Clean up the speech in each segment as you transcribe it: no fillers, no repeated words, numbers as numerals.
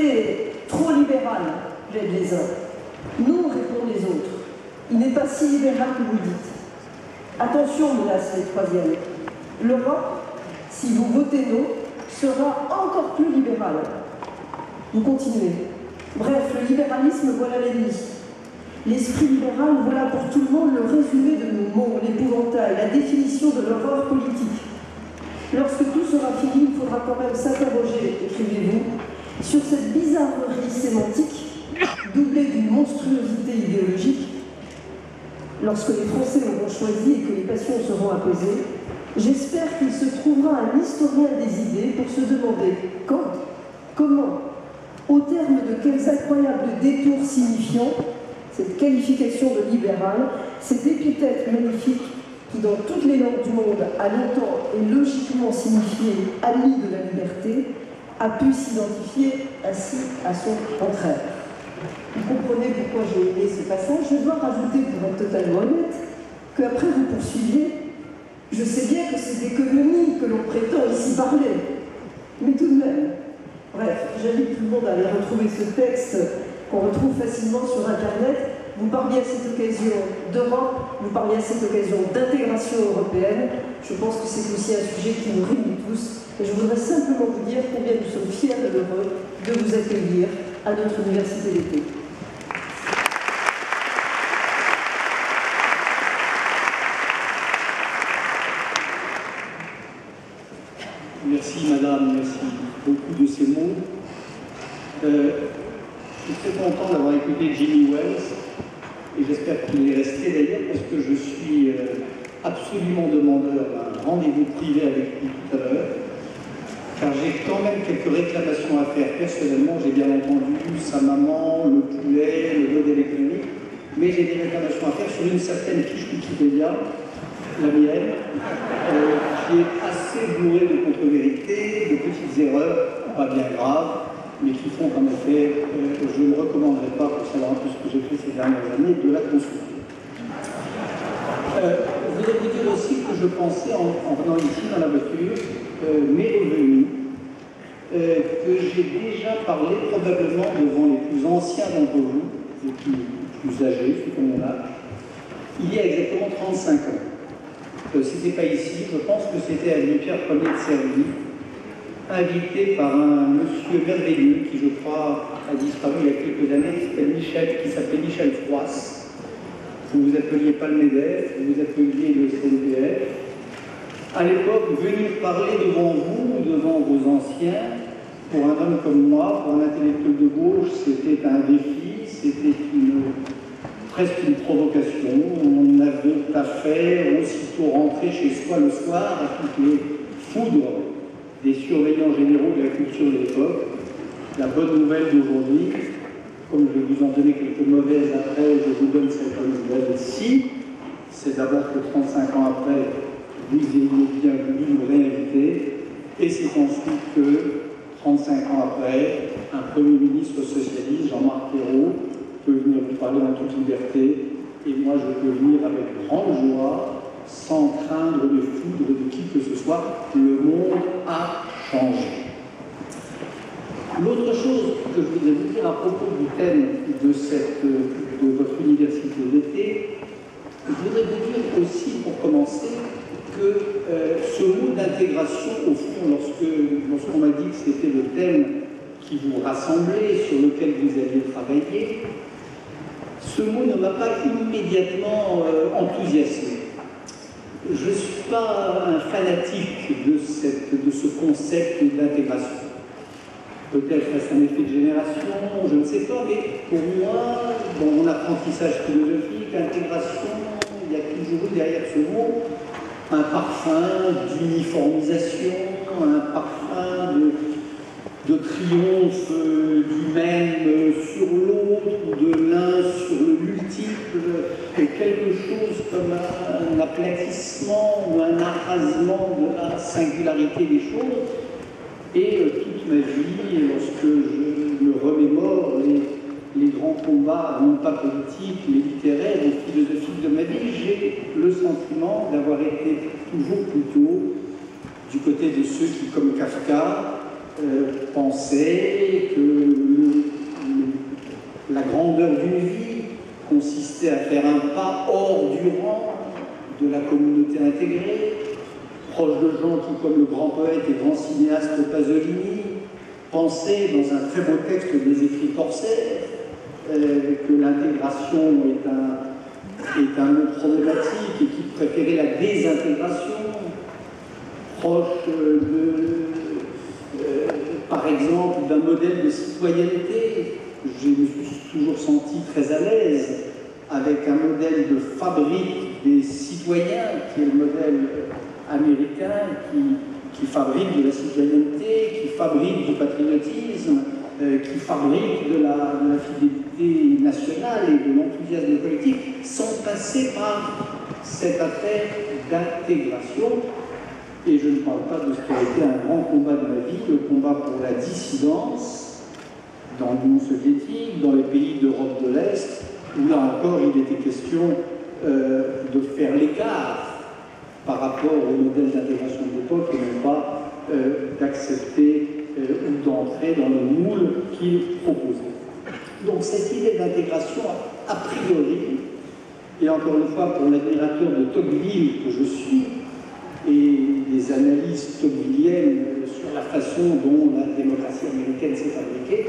été trop libéral, plaident les uns. Non, répondent les autres. Il n'est pas si libéral que vous dites. Attention, menacent les troisièmes. L'Europe, si vous votez non, sera encore plus libérale. Vous continuez. Bref, le libéralisme, voilà l'ennemi. L'esprit libéral, voilà pour tout le monde le résumé de nos mots, l'épouvantail, la définition de l'horreur politique. Lorsque tout sera fini, il faudra quand même s'interroger, écrivez-vous, sur cette bizarrerie sémantique, doublée d'une monstruosité idéologique. Lorsque les Français auront choisi et que les passions seront apaisées, j'espère qu'il se trouvera un historien des idées pour se demander quand, comment, au terme de quels incroyables détours signifiants, cette qualification de libéral, cette épithète magnifique qui, dans toutes les langues du monde, a longtemps et logiquement signifié ami de la liberté, a pu s'identifier ainsi à son contraire. Vous comprenez pourquoi j'ai aimé ce passage. Je dois rajouter, pour être totalement honnête, qu'après vous poursuiviez, je sais bien que c'est d'économie que l'on prétend ici parler, mais tout de même. Bref, j'invite tout le monde à aller retrouver ce texte qu'on retrouve facilement sur Internet. Vous parliez à cette occasion d'Europe, vous parliez à cette occasion d'intégration européenne. Je pense que c'est aussi un sujet qui nous réunit tous. Et je voudrais simplement vous dire combien nous sommes fiers et heureux de vous accueillir à notre université d'été. Merci madame, merci beaucoup de ces mots. Je suis très content d'avoir écouté Jimmy Wells et j'espère qu'il est resté d'ailleurs parce que je suis absolument demandeur d'un rendez-vous privé avec lui tout à l'heure, car j'ai quand même quelques réclamations à faire personnellement. J'ai bien entendu sa maman, le poulet, le mode électronique, mais j'ai des réclamations à faire sur une certaine fiche Wikipédia, la mienne, qui est assez bourrée de contre-vérités, de petites erreurs, pas bien graves, mais qui font qu'en effet, je ne recommanderais pas, pour savoir un peu ce que j'ai fait ces dernières années, de la consulter. Je voudrais vous dire aussi que je pensais, en venant ici dans la voiture, mes revenus, que j'ai déjà parlé probablement devant les plus anciens d'entre vous, les plus âgés, ceux qui ont mon âge, il y a exactement 35 ans. C'était pas ici, je pense que c'était à Louis-Pierre Ier de Sergy, invité par un monsieur merveilleux qui, je crois, a disparu il y a quelques années, qui s'appelait Michel Froisse. Vous vous appeliez pas le MEDEF, vous vous appeliez le CNPF. À l'époque, venir parler devant vous, devant vos anciens, pour un homme comme moi, pour un intellectuel de gauche, c'était un défi, c'était presque une provocation. On avait à faire aussitôt rentrer chez soi le soir à toutes les foudres des surveillants généraux de la culture de l'époque. La bonne nouvelle d'aujourd'hui, comme je vais vous en donner quelques mauvaises après, je vous donne cette bonne nouvelle-ci, c'est d'abord que 35 ans après, vous ayez bien voulu me réinviter, et c'est ensuite que, 35 ans après, un Premier ministre socialiste, Jean-Marc Ayrault, peut venir vous parler en toute liberté, et moi je peux venir avec grande joie, sans craindre de foudre de qui que ce soit. Le monde a changé. L'autre chose que je voudrais vous dire à propos du thème de votre université d'été, je voudrais vous dire aussi, pour commencer, que ce mot d'intégration, au fond, lorsqu'on m'a dit que c'était le thème qui vous rassemblait, sur lequel vous alliez travailler, ce mot ne m'a pas immédiatement enthousiasmé. Je ne suis pas un fanatique de ce concept d'intégration. Peut-être est-ce un effet de génération, je ne sais pas, mais pour moi, dans mon apprentissage philosophique, intégration, il y a toujours eu derrière ce mot un parfum d'uniformisation, un parfum de triomphe du même sur l'autre, ou de l'un sur le multiple, et quelque chose comme un aplatissement ou un arrasement de la singularité des choses. Et toute ma vie, lorsque je me remémore les grands combats, non pas politiques, mais littéraires ou philosophiques de ma vie, j'ai le sentiment d'avoir été toujours plutôt du côté de ceux qui, comme Kafka, pensaient que de la communauté intégrée, proche de gens qui, comme le grand poète et grand cinéaste Pasolini, pensaient dans un très beau texte des écrits corsaires que l'intégration est un mot problématique et qui préférait la désintégration, proche par exemple, d'un modèle de citoyenneté. Je me suis toujours senti très à l'aise avec un modèle de fabrique des citoyens, qui est le modèle américain, qui fabrique de la citoyenneté, qui fabrique du patriotisme, qui fabrique de la fidélité nationale et de l'enthousiasme collectif, sans passer par cette affaire d'intégration. Et je ne parle pas de ce qui a été un grand combat de ma vie, le combat pour la dissidence dans l'Union soviétique, dans les pays d'Europe de l'Est, où là encore il était question de faire l'écart par rapport au modèle d'intégration de l'époque et non pas d'accepter ou d'entrer dans le moule qu'il proposait. Donc cette idée d'intégration, a priori, et encore une fois pour l'admirateur de Tocqueville que je suis, et des analyses tocquevilliennes sur la façon dont la démocratie américaine s'est fabriquée,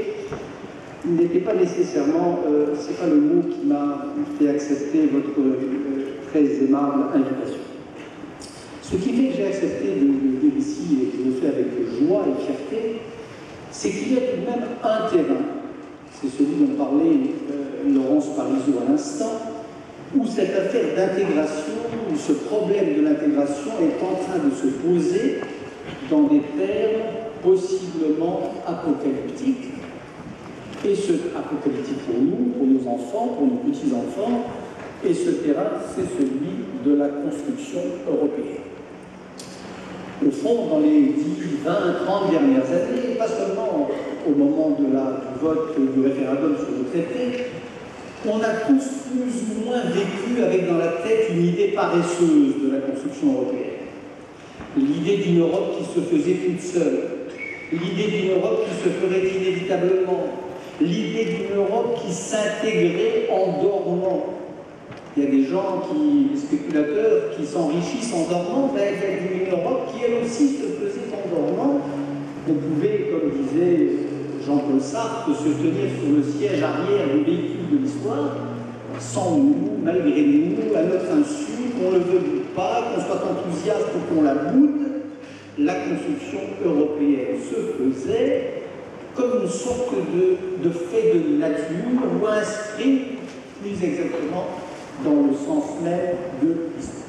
n'était pas nécessairement, c'est pas le mot qui m'a fait accepter votre très aimable invitation. Ce qui fait que j'ai accepté de venir ici et que je le fais avec joie et fierté, c'est qu'il y a tout de même un terrain, c'est celui dont parlait Laurence Parisot à l'instant, où cette affaire d'intégration, où ce problème de l'intégration est en train de se poser dans des termes possiblement apocalyptiques. Et ce apocalyptique pour nous, pour nos enfants, pour nos petits-enfants, et ce terrain, c'est celui de la construction européenne. Au fond, dans les 10, 20, 30 dernières années, pas seulement au moment du vote du référendum sur le traité, on a tous plus ou moins vécu avec dans la tête une idée paresseuse de la construction européenne. L'idée d'une Europe qui se faisait toute seule, l'idée d'une Europe qui se ferait inévitablement, l'idée d'une Europe qui s'intégrait en dormant. Il y a des gens, des spéculateurs, qui s'enrichissent en dormant, mais il y a une Europe qui elle aussi se faisait en dormant. On pouvait, comme disait Jean-Paul Sartre, se tenir sur le siège arrière du véhicule de l'histoire, sans nous, malgré nous, à notre insu, qu'on ne le veuille pas, qu'on soit enthousiaste ou qu'on la boude, la construction européenne se faisait comme une sorte de fait de nature, ou inscrit, plus exactement, dans le sens même de l'histoire.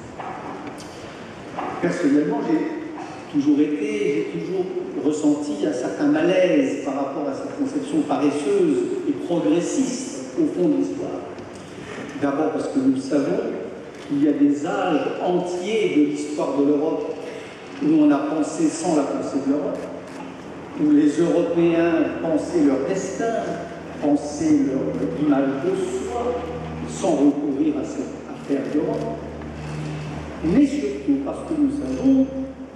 Personnellement, j'ai toujours ressenti un certain malaise par rapport à cette conception paresseuse et progressiste au fond de l'histoire. D'abord parce que nous savons qu'il y a des âges entiers de l'histoire de l'Europe où on a pensé sans la pensée de l'Europe, où les Européens pensaient leur destin, pensaient leur image de soi, sans recourir à cette affaire d'Europe. Mais surtout parce que nous savons, vous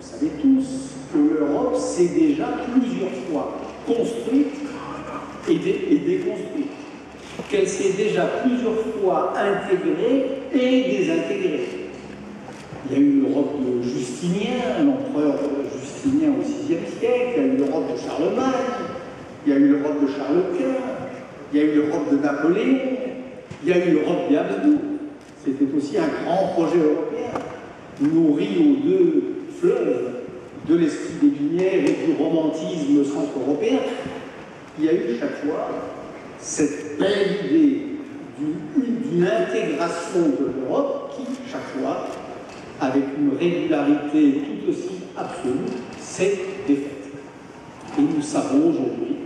savez tous, que l'Europe s'est déjà plusieurs fois construite et déconstruite, qu'elle s'est déjà plusieurs fois intégrée et désintégrée. Il y a eu l'Europe de Justinien, l'empereur Justinien au VIe siècle, il y a eu l'Europe de Charlemagne, il y a eu l'Europe de Charles Quint, il y a eu l'Europe de Napoléon, il y a eu l'Europe des Habsbourg. C'était aussi un grand projet européen, nourri aux deux fleuves de l'esprit des Lumières et du romantisme centre-européen. Il y a eu chaque fois cette belle idée d'une intégration de l'Europe qui, chaque fois, avec une régularité tout aussi absolue, s'est défaite. Et nous savons aujourd'hui,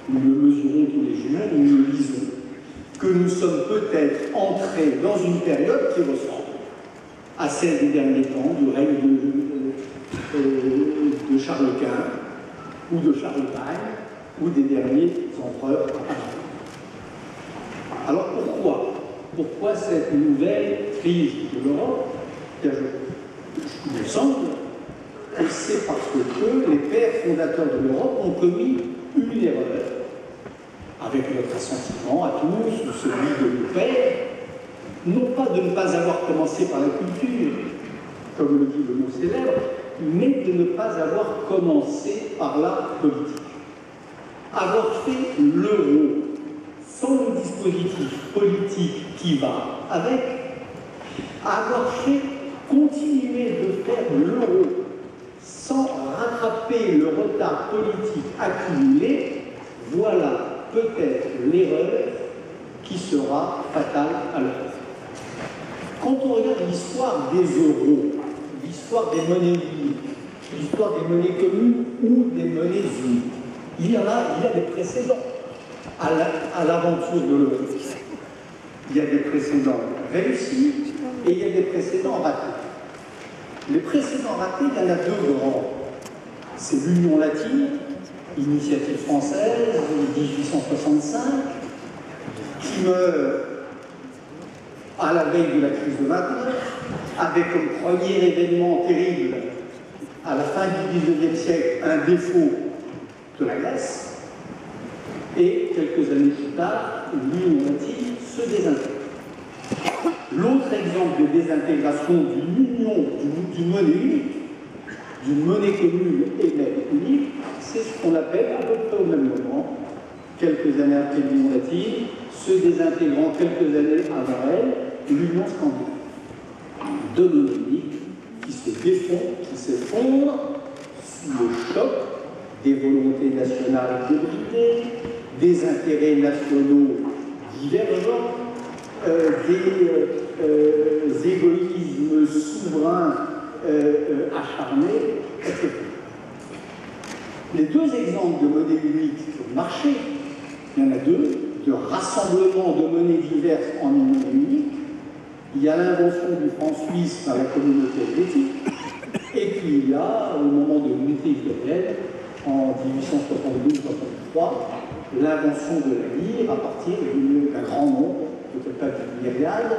nous le mesurons tous les jours, nous le lisons, que nous sommes peut-être entrés dans une période qui ressemble à celle des derniers temps, du règne de Charles Quint, ou de Charlemagne, ou des derniers empereurs. Alors pourquoi cette nouvelle crise de l'Europe? Il me semble que c'est parce que les pères fondateurs de l'Europe ont commis une erreur, avec notre assentiment à tous, ou celui de nos pères, non pas de ne pas avoir commencé par la culture, comme le dit le mot célèbre, mais de ne pas avoir commencé par la politique. Avoir fait l'euro sans le dispositif politique qui va avec, avoir fait continuer de faire l'euro sans rattraper le retard politique accumulé, voilà peut-être l'erreur qui sera fatale à l'heure. Quand on regarde l'histoire des euros, l'histoire des monnaies uniques, l'histoire des monnaies communes ou des monnaies uniques, il y a des précédents à l'aventure de l'euro. Il y a des précédents réussis et il y a des précédents ratés. Les précédents ratés, il y en a deux grands. C'est l'Union latine, initiative française, 1865, qui meurt à la veille de la crise de 29, avec comme premier événement terrible, à la fin du XIXe siècle, un défaut de la Grèce, et quelques années plus tard, l'Union latine se désintègre. L'autre exemple de désintégration d'une union, d'une monnaie unique, d'une monnaie commune et même unique, c'est ce qu'on appelle, à peu près au même moment, quelques années après l'Union latine, se désintégrant quelques années avant elle, l'Union scandinave. Deux monnaies uniques qui se défont, qui s'effondrent sous le choc des volontés nationales débridées, des intérêts nationaux divergents, des égoïsmes souverains acharnés, etc. Les deux exemples de monnaie unique qui ont marché, il y en a deux, de rassemblement de monnaies diverses en une monnaie unique. Il y a l'invention du franc suisse par la communauté helvétique, et puis il y a, au moment de l'unité italienne, en 1872-73, l'invention de la lire à partir d'un grand nombre, peut-être pas d'une myriade,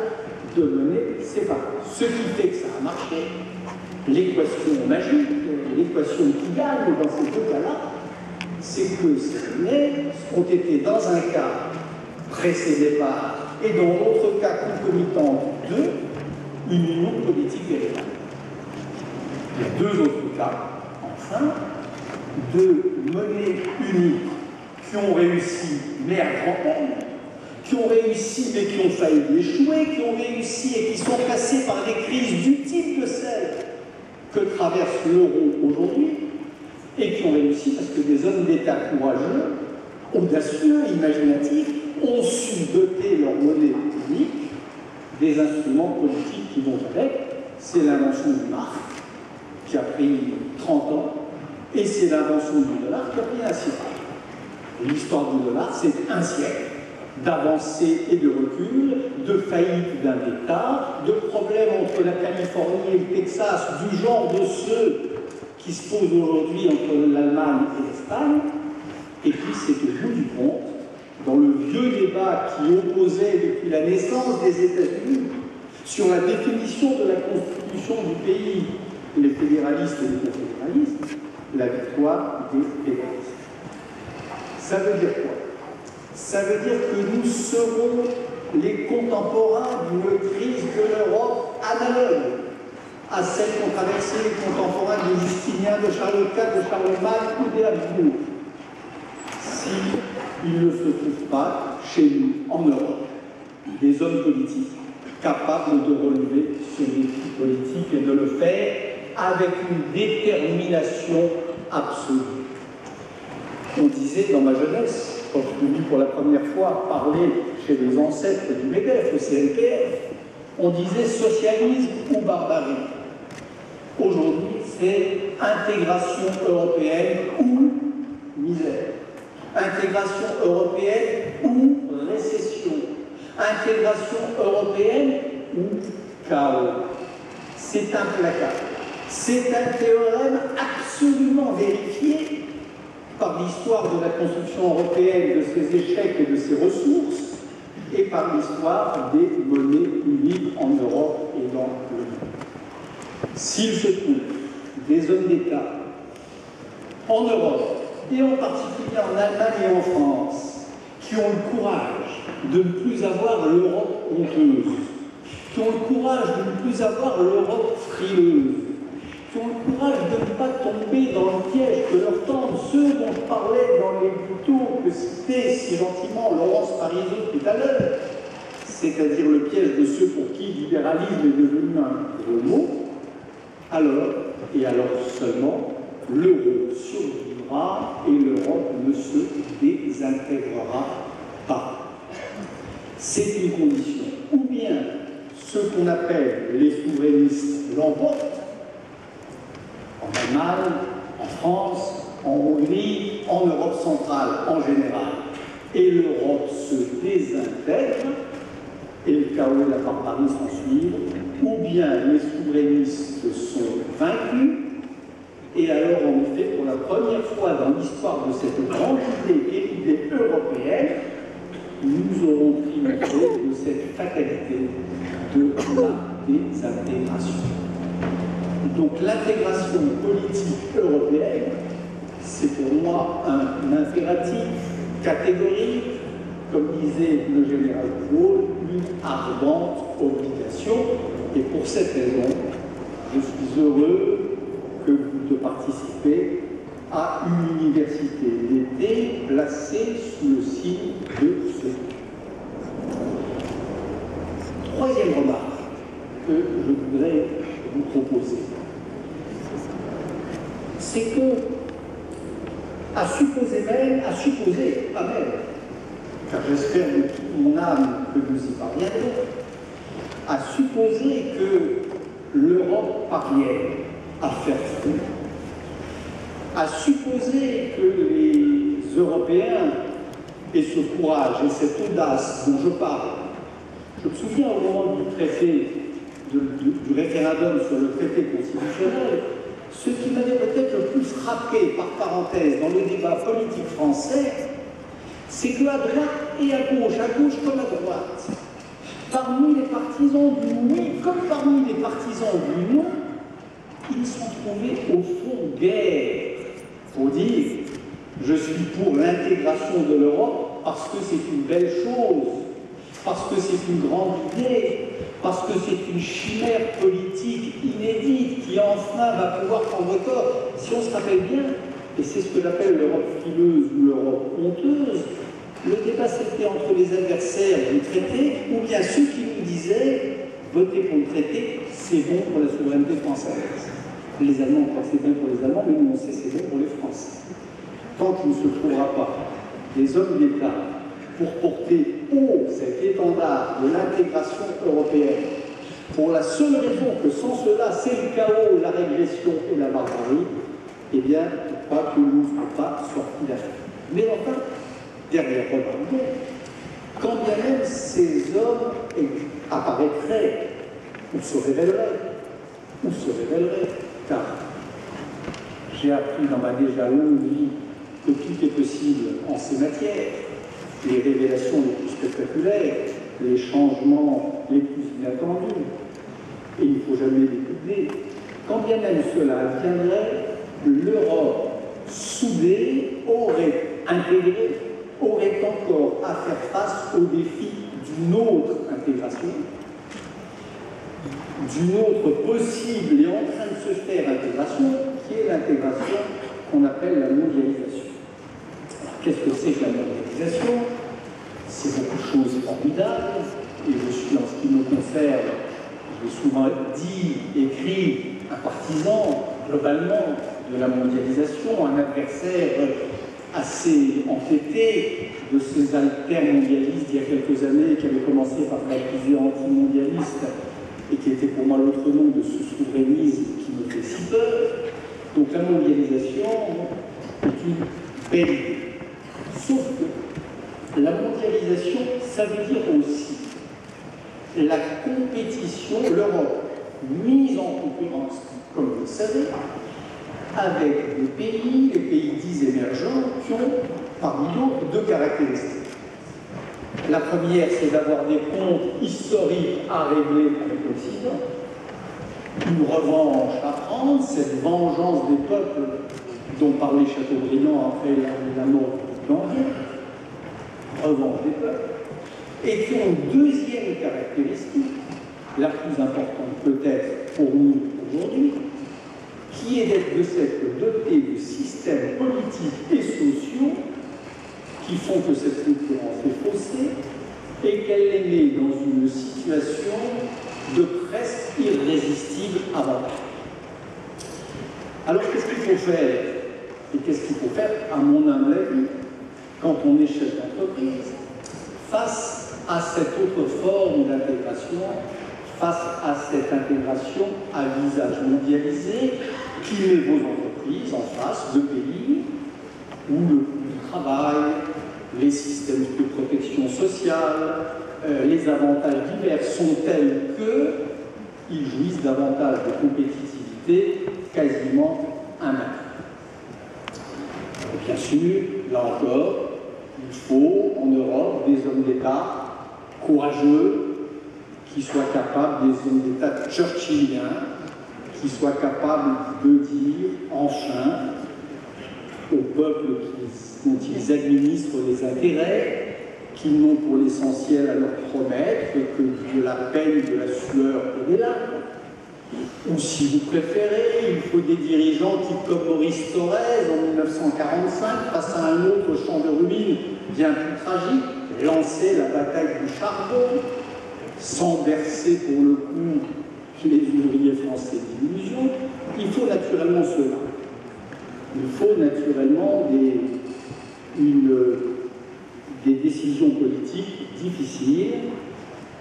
de monnaies séparées. Ce qui fait que ça a marché, l'équation magique, l'équation qui gagne dans ces deux cas-là, c'est que ces monnaies ont été dans un cas précédé par, et dans l'autre cas concomitant de, une union politique véritable. Il y a deux autres cas, enfin, de monnaies uniques qui ont réussi, mais à grand peine, qui ont réussi mais qui ont failli échouer, qui ont réussi et qui sont passés par des crises du type de celle que traverse l'euro aujourd'hui, et qui ont réussi parce que des hommes d'État courageux, audacieux, imaginatifs, ont su doter leur monnaie unique des instruments politiques qui vont avec. C'est l'invention du mark, qui a pris 30 ans, et c'est l'invention du dollar qui a pris un siècle. L'histoire du dollar, c'est un siècle d'avancée et de recul, de faillite d'un État, de problèmes entre la Californie et le Texas, du genre de ceux qui se posent aujourd'hui entre l'Allemagne et l'Espagne. Et puis c'est au bout du compte, dans le vieux débat qui opposait depuis la naissance des États-Unis sur la définition de la constitution du pays, les fédéralistes et les confédéralistes, la victoire des fédéralistes. Ça veut dire quoi? Ça veut dire que nous serons les contemporains d'une crise de l'Europe analogue à celle qu'ont traversé les contemporains de Justinien, de Charles IV, de Charlemagne ou des Habsbourg. S'il ne se trouve pas chez nous, en Europe, des hommes politiques capables de relever ce défi politique et de le faire avec une détermination absolue. On disait dans ma jeunesse, quand je suis venu pour la première fois parler chez les ancêtres du MEDEF, au CNPF, on disait socialisme ou barbarie. Aujourd'hui, c'est intégration européenne ou misère. Intégration européenne ou récession. Intégration européenne ou chaos. C'est implacable. C'est un théorème absolument vérifié par l'histoire de la construction européenne, de ses échecs et de ses ressources, et par l'histoire des monnaies uniques en Europe et dans le monde. S'il se trouve des hommes d'État en Europe, et en particulier en Allemagne et en France, qui ont le courage de ne plus avoir l'Europe honteuse, qui ont le courage de ne plus avoir l'Europe frileuse, qui ont le courage de ne pas tomber dans le piège que leur tendent ceux dont je parlais dans les bouteaux que citait si gentiment Laurence Parisot tout à l'heure, c'est-à-dire le piège de ceux pour qui le libéralisme est devenu un gros mot, alors, et alors seulement, l'euro survivra et l'Europe ne se désintégrera pas. C'est une condition. Ou bien ceux qu'on appelle les souverainistes l'emportent, en Allemagne, en France, en Hongrie, en Europe centrale en général, et l'Europe se désintègre, et le chaos et la barbarie s'en suivent, ou bien les souverainistes sont vaincus, et alors en effet, pour la première fois dans l'histoire de cette grande idée qui est l'idée européenne, nous aurons triomphé de cette fatalité de la désintégration. Donc l'intégration politique européenne, c'est pour moi un impératif catégorique, comme disait le général de Gaulle, une ardente obligation. Et pour cette raison, je suis heureux de participer à une université d'été placée sous le signe de ce. Troisième remarque que je voudrais vous proposer, c'est que, à supposer, pas même, car j'espère de toute mon âme que nous y parviendrons, à supposer que l'Europe parvienne à faire front, à supposer que les Européens aient ce courage et cette audace dont je parle. Je me souviens au moment du traité, du référendum sur le traité constitutionnel, ce qui m'avait peut-être le plus frappé, par parenthèse, dans le débat politique français, c'est qu'à droite et à gauche comme à droite, parmi les partisans du oui comme parmi les partisans du non, ils sont trouvés au fond guère pour dire je suis pour l'intégration de l'Europe parce que c'est une belle chose, parce que c'est une grande idée, parce que c'est une chimère politique inédite qui enfin va pouvoir prendre corps. Si on se rappelle bien, et c'est ce que j'appelle l'Europe fileuse ou l'Europe honteuse, le débat c'était entre les adversaires du traité ou bien ceux qui nous disaient voter pour le traité, c'est bon pour la souveraineté française. Les Allemands croient que c'est bon pour les Allemands, mais nous on sait c'est bon pour les Français. Tant qu'il ne se trouvera pas des hommes d'État pour porter haut cet étendard de l'intégration européenne, pour la seule raison que sans cela, c'est le chaos, la régression et la barbarie, eh bien, je crois que nous ne serons pas sortis d'affaire. Mais enfin, dernière remarque, quand bien même ces hommes apparaîtraient ou se révéleraient, car j'ai appris dans ma déjà longue vie que tout est possible en ces matières, les révélations les plus spectaculaires, les changements les plus inattendus, et il ne faut jamais les doubler. Quand bien même cela adviendrait, l'Europe soudée aurait encore à faire face au défi d'une autre intégration, d'une autre possible et en train de se faire intégration, qui est l'intégration qu'on appelle la mondialisation. Qu'est-ce que c'est que la mondialisation? C'est beaucoup de choses formidables, et je suis, en ce qui me concerne, j'ai souvent dit, écrit, un partisan, globalement, de la mondialisation, un adversaire assez entêté de ces altermondialistes il y a quelques années, qui avaient commencé par l'accuser anti-mondialiste, et qui était pour moi l'autre nom de ce souverainisme qui me fait si peur. Donc la mondialisation est une belle idée. Sauf que la mondialisation, ça veut dire aussi la compétition, l'Europe mise en concurrence, comme vous le savez, avec des pays, les pays dits émergents, qui ont parmi d'autres deux caractéristiques. La première, c'est d'avoir des comptes historiques à régler avec l'Occident, une revanche à prendre, cette vengeance des peuples dont parlait Chateaubriand après la mort d'Henri, revanche des peuples, et qui ont une deuxième caractéristique, la plus importante peut-être pour nous aujourd'hui, qui est d'être de s'être doté de systèmes politiques et sociaux qui font que cette concurrence est faussée et qu'elle les met dans une situation de presque irrésistible avantage. Alors qu'est-ce qu'il faut faire? Et qu'est-ce qu'il faut faire, à mon humble avis, quand on est chef d'entreprise, face à cette autre forme d'intégration, face à cette intégration à visage mondialisé qui met vos entreprises en face de pays où le coût du travail, les systèmes de protection sociale, les avantages divers sont tels qu'ils jouissent davantage de compétitivité quasiment immanquable. Bien sûr, là encore, il faut en Europe des hommes d'État courageux, qui soient capables, des hommes d'État churchilliens, qui soient capables de dire enfin au peuple dont ils administrent les intérêts, qu'ils n'ont pour l'essentiel à leur promettre que de la peine, de la sueur et des larmes. Ou si vous préférez, il faut des dirigeants qui, comme Maurice Thorez en 1945, face à un autre champ de ruines bien plus tragique, lançait la bataille du charbon, sans bercer pour le coup les ouvriers français d'illusion. Il faut naturellement cela. Il faut naturellement des décisions politiques difficiles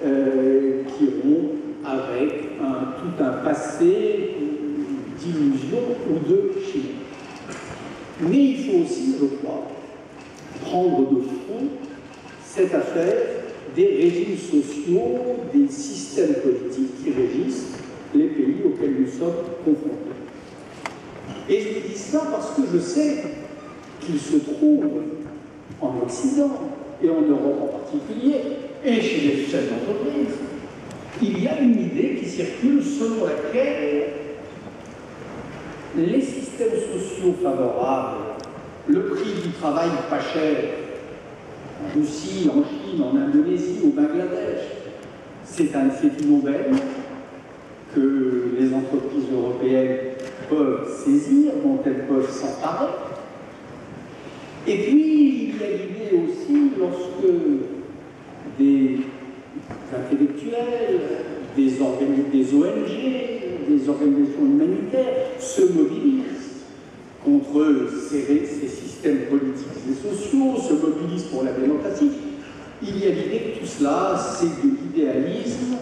qui iront avec tout un passé d'illusion ou de chimère. Mais il faut aussi, je crois, prendre de front cette affaire des régimes sociaux, des systèmes politiques qui régissent les pays auxquels nous sommes confrontés. Et je dis ça parce que je sais qu'il se trouve en Occident, et en Europe en particulier, et chez les chefs d'entreprise, il y a une idée qui circule selon laquelle les systèmes sociaux favorables, le prix du travail pas cher, en Russie, en Chine, en Indonésie, au Bangladesh, c'est une aubaine que les entreprises européennes peuvent saisir, dont elles peuvent s'emparer. Et puis, il y a l'idée aussi, lorsque des intellectuels, des ONG, des organisations humanitaires se mobilisent contre ces systèmes politiques et sociaux, se mobilisent pour la démocratie, il y a l'idée que tout cela, c'est de l'idéalisme,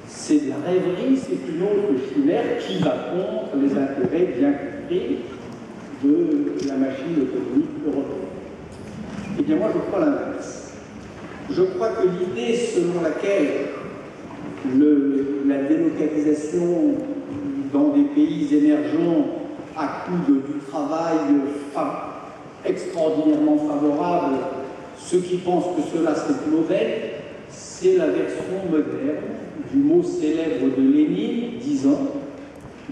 c'est de la rêverie, c'est une autre chimère qui va contre les intérêts bien compris de la machine économique européenne. Eh bien, moi, je crois l'inverse. Je crois que l'idée selon laquelle la délocalisation dans des pays émergents à coup du travail extraordinairement favorable, ceux qui pensent que cela c'est mauvais, c'est la version moderne du mot célèbre de Lénine disant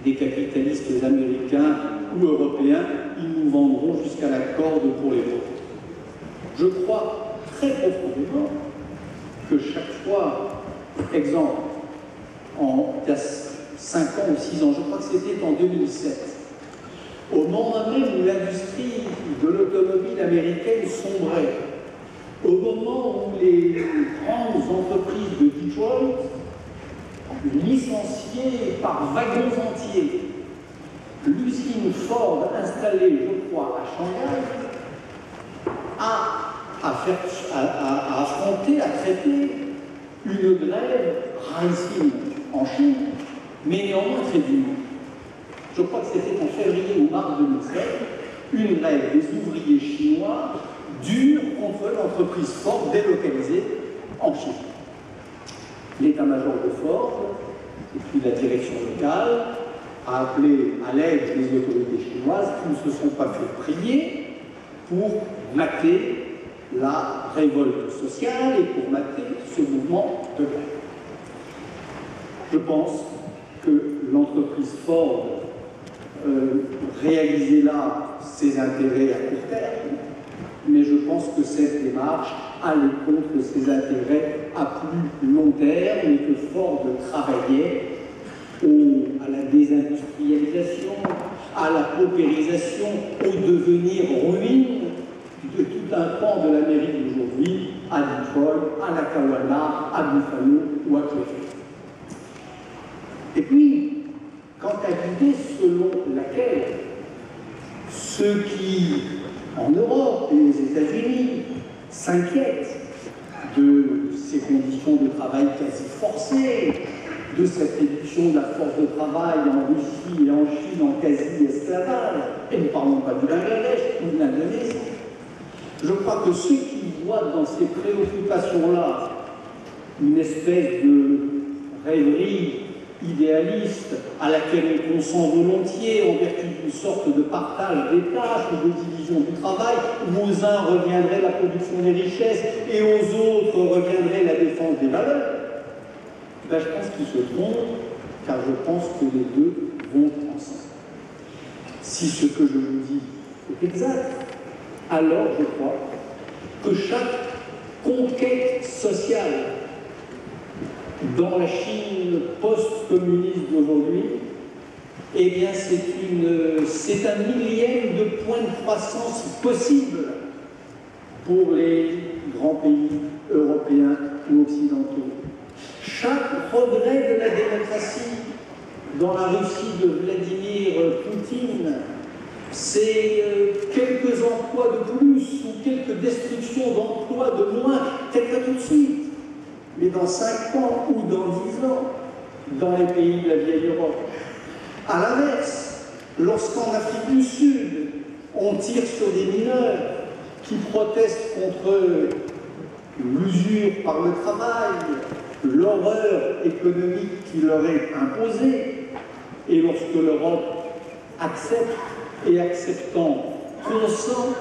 des capitalistes américains ou européens, ils nous vendront jusqu'à la corde pour les vôtres. Je crois très profondément que chaque fois, exemple, il y a 5 ans ou 6 ans, je crois que c'était en 2007, au moment même où l'industrie de l'automobile américaine sombrait, au moment où les grandes entreprises de Detroit licenciaient par wagons entiers, l'usine Ford installée, je crois, à Shanghai, à affronter, à traiter une grève rarissime en Chine, mais néanmoins très dure. Je crois que c'était en février ou mars 2007, une grève des ouvriers chinois dure contre l'entreprise Ford délocalisée en Chine. L'état-major de Ford et puis la direction locale a appelé à l'aide les autorités chinoises qui ne se sont pas fait prier pour mater la révolte sociale et pour mater ce mouvement de grève. Je pense que l'entreprise Ford réalisait là ses intérêts à court terme, mais je pense que cette démarche aller contre ses intérêts à plus long terme et que Ford travaillait à la désindustrialisation, à la paupérisation, au devenir ruine de tout un pan de l'Amérique d'aujourd'hui, à Detroit, à Lackawanna, à Buffalo ou à Cleveland. Et puis, quant à l'idée selon laquelle ceux qui, en Europe et aux États-Unis, s'inquiètent de ces conditions de travail quasi forcées, de cette réduction de la force de travail en Russie et en Chine en quasi-esclavage, et ne parlons pas du Bangladesh ou de l'Indonésie. Je crois que ceux qui voient dans ces préoccupations-là une espèce de rêverie idéaliste à laquelle on consent volontiers en vertu d'une sorte de partage des tâches ou de division du travail, où aux uns reviendrait la production des richesses et aux autres reviendrait la défense des valeurs, ben, je pense qu'ils se trompent, car je pense que les deux vont ensemble. Si ce que je vous dis est exact, alors je crois que chaque conquête sociale dans la Chine post-communiste d'aujourd'hui, eh bien c'est un millième de point de croissance possible pour les grands pays européens ou occidentaux. Chaque regret de la démocratie dans la Russie de Vladimir Poutine, c'est quelques emplois de plus ou quelques destructions d'emplois de moins, peut-être pas tout de suite, mais dans 5 ans ou dans 10 ans, dans les pays de la vieille Europe. À l'inverse, lorsqu'en Afrique du Sud, on tire sur des mineurs qui protestent contre l'usure par le travail, l'horreur économique qui leur est imposée, et lorsque l'Europe accepte et acceptant consent,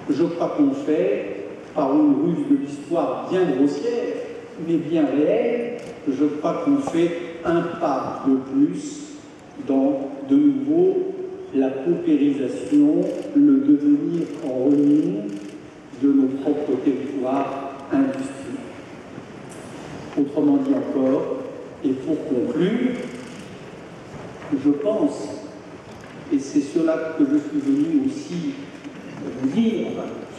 je crois qu'on fait, par une ruse de l'histoire bien grossière, mais bien réelle, je crois qu'on fait un pas de plus dans, de nouveau, la paupérisation, le devenir en ruine de nos propres territoires industriels. Autrement dit encore, et pour conclure, je pense, et c'est cela que je suis venu aussi vous dire,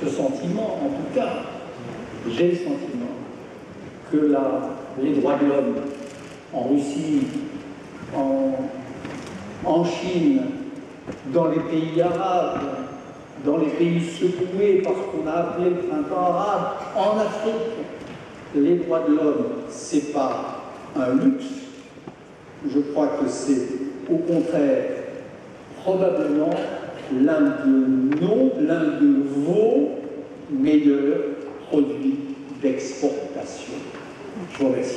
ce sentiment, en tout cas, j'ai le sentiment que les droits de l'homme en Russie, en Chine, dans les pays arabes, dans les pays secoués par ce qu'on a appelé le printemps arabe, en Afrique, les droits de l'homme, ce n'est pas un luxe. Je crois que c'est au contraire probablement l'un de vos meilleurs produits d'exportation. Je vous remercie.